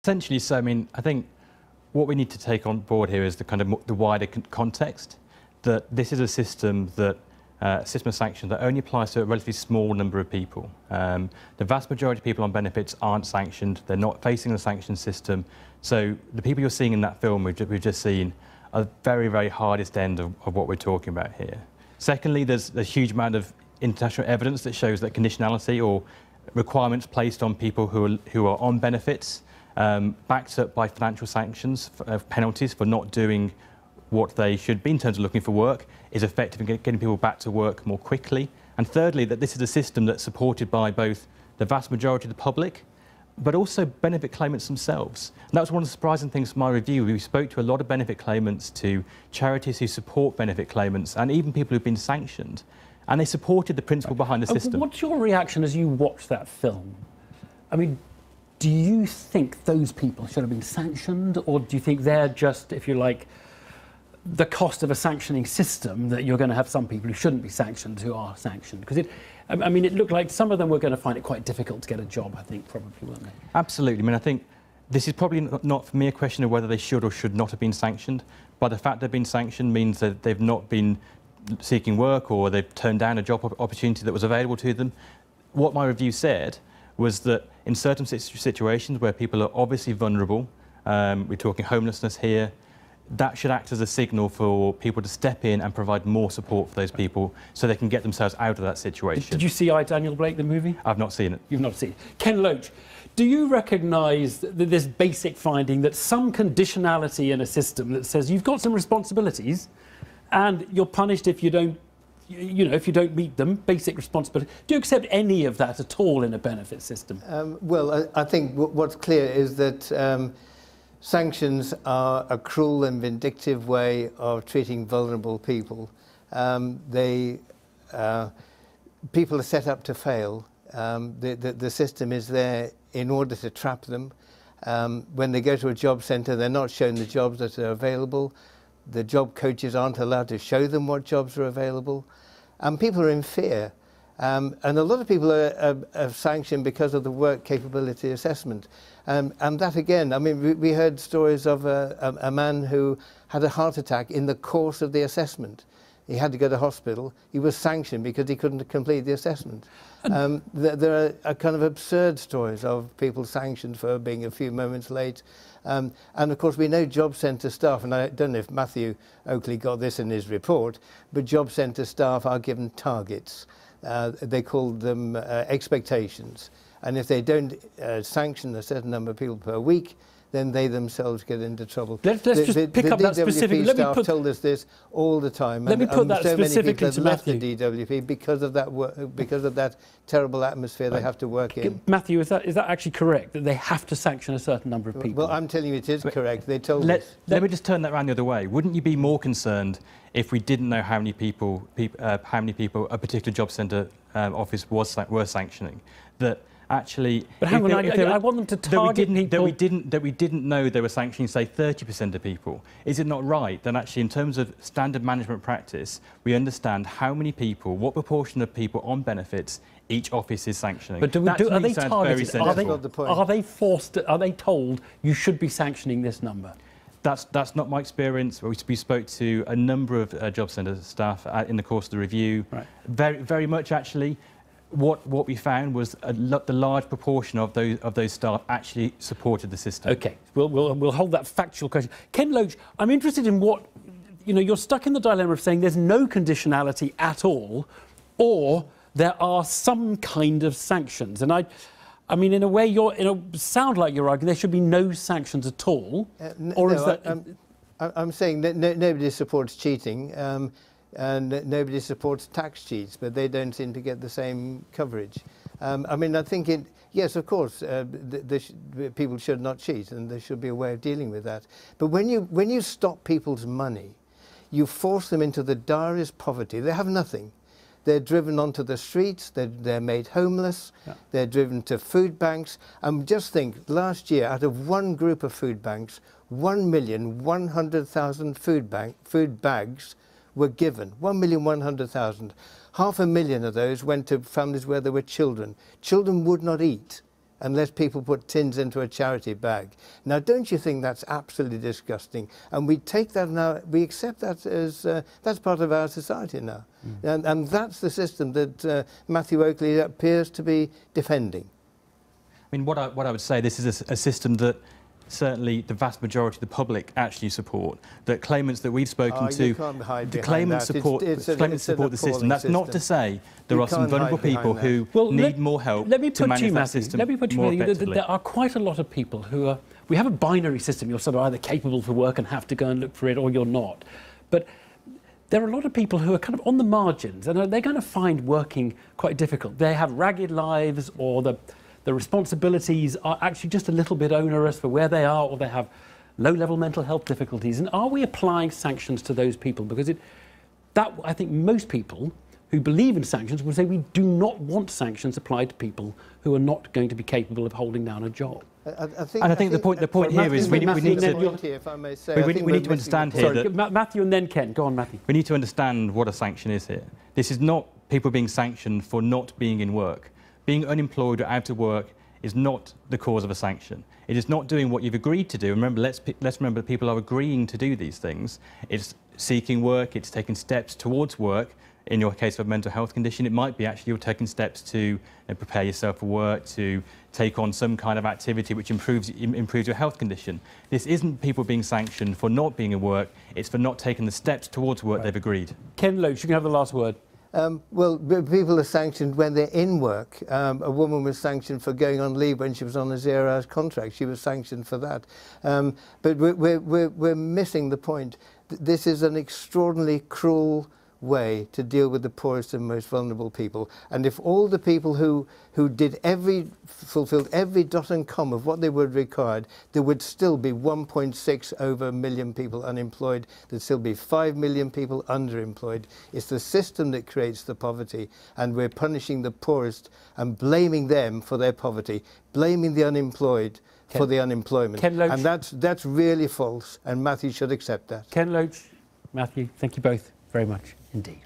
Essentially, so I mean, I think what we need to take on board here is the kind of the wider context, that this is a system that system of sanctions that only applies to a relatively small number of people. The vast majority of people on benefits aren't sanctioned. They're not facing the sanction system. So the people you're seeing in that film we've just seen are the very, very hardest end of what we're talking about here. Secondly, there's a huge amount of international evidence that shows that conditionality or requirements placed on people who are on benefits, backed up by financial sanctions, penalties for not doing what they should be in terms of looking for work, is effective in getting people back to work more quickly. And thirdly, that this is a system that's supported by both the vast majority of the public, but also benefit claimants themselves. And that was one of the surprising things from my review. We spoke to a lot of benefit claimants, to charities who support benefit claimants, and even people who've been sanctioned. And they supported the principle behind the system. What's your reaction as you watch that film? I mean, do you think those people should have been sanctioned, or do you think they're just, if you like, the cost of a sanctioning system, that you're going to have some people who shouldn't be sanctioned who are sanctioned? Because I mean, it looked like some of them were going to find it quite difficult to get a job, I think, probably, weren't they? Absolutely. I mean, I think this is probably not for me a question of whether they should or should not have been sanctioned, but the fact they've been sanctioned means that they've not been seeking work, or they've turned down a job opportunity that was available to them. What my review said was that in certain situations where people are obviously vulnerable, we're talking homelessness here, that should act as a signal for people to step in and provide more support for those people so they can get themselves out of that situation. Did you see I, Daniel Blake, the movie? I've not seen it. You've not seen it. Ken Loach, do you recognise this basic finding that some conditionality in a system that says you've got some responsibilities and you're punished if you don't, if you don't meet them, basic responsibility? Do you accept any of that at all in a benefit system? Well, I think what's clear is that sanctions are a cruel and vindictive way of treating vulnerable people. People are set up to fail. The system is there in order to trap them. When they go to a job centre, they're not shown the jobs that are available. The job coaches aren't allowed to show them what jobs are available. And people are in fear. And a lot of people are sanctioned because of the work capability assessment. And that again, I mean, we heard stories of a man who had a heart attack in the course of the assessment. He had to go to hospital. He was sanctioned because he couldn't complete the assessment. There are kind of absurd stories of people sanctioned for being a few moments late. And of course, we know job centre staff, and I don't know if Matthew Oakley got this in his report, but job centre staff are given targets. They call them expectations. And if they don't sanction a certain number of people per week, then they themselves get into trouble. Let's just pick up that specifically. The DWP staff told us this all the time. Let me put that specifically to Matthew. So many people have left the DWP because of that because of that terrible atmosphere they have to work in. Matthew, is that actually correct, that they have to sanction a certain number of people? Well, I'm telling you it is correct. They told us. Let me just turn that around the other way. Wouldn't you be more concerned if we didn't know how many people a particular job centre office were sanctioning? That actually, but hang on, I want them to target people that we didn't know they were sanctioning, say, 30% of people. Is it not right that actually, in terms of standard management practice, we understand how many people, what proportion of people on benefits each office is sanctioning? But are they targeted? Are they forced? Are they told you should be sanctioning this number? That's not my experience. We spoke to a number of job centre staff in the course of the review. Right. Very much actually. What we found was the large proportion of those staff actually supported the system. OK, we'll hold that factual question. Ken Loach, I'm interested in what, you're stuck in the dilemma of saying there's no conditionality at all, or there are some kind of sanctions. And I mean, in a way, sound like you're arguing there should be no sanctions at all, or is that? I'm saying that nobody supports cheating. And nobody supports tax cheats, but they don't seem to get the same coverage. I mean, I think yes, of course, people should not cheat, and there should be a way of dealing with that. But when you stop people's money, you force them into the direst poverty. They have nothing. They're driven onto the streets. They're made homeless. Yeah. They're driven to food banks. And just think, last year, out of one group of food banks, 1,100,000 food bags were given, 1,100,000. 500,000 of those went to families where there were children. Children would not eat. unless people put tins into a charity bag. Now, don't you think that's absolutely disgusting? And we take that now, we accept that as, that's part of our society now. And that's the system that Matthew Oakley appears to be defending. I mean, what I would say, this is a system that certainly the vast majority of the public actually support. That claimants that we've spoken to, the claimants support the system. That's not to say there are some vulnerable people who need more help to manage that system more effectively. There are quite a lot of people who are... We have a binary system. You're sort of either capable for work and have to go and look for it, or you're not. But there are a lot of people who are kind of on the margins, and they're going to find working quite difficult. They have ragged lives, or the responsibilities are actually just a little bit onerous for where they are, or they have low-level mental health difficulties. And are we applying sanctions to those people? Because I think most people who believe in sanctions would say we do not want sanctions applied to people who are not going to be capable of holding down a job. I think the point here is we need to understand here that... Matthew and then Ken. Go on, Matthew. We need to understand what a sanction is here. This is not people being sanctioned for not being in work. Being unemployed or out of work is not the cause of a sanction. It is not doing what you've agreed to do. Remember, let's remember that people are agreeing to do these things. It's seeking work, it's taking steps towards work. In your case of a mental health condition, it might be actually you're taking steps to prepare yourself for work, to take on some kind of activity which improves your health condition. This isn't people being sanctioned for not being in work, it's for not taking the steps towards work they've agreed. Ken Loach, you can have the last word. Well, people are sanctioned when they're in work. A woman was sanctioned for going on leave when she was on a 0-hours contract. She was sanctioned for that. But we're missing the point. This is an extraordinarily cruel way to deal with the poorest and most vulnerable people. And if all the people who fulfilled every dot and comma of what they would required, there would still be 1.6 million people unemployed. There'd still be 5 million people underemployed. It's the system that creates the poverty, and we're punishing the poorest and blaming them for their poverty, blaming the unemployed for the unemployment. Ken Loach. And that's really false, and Matthew should accept that. Ken Loach, Matthew, thank you both very much indeed.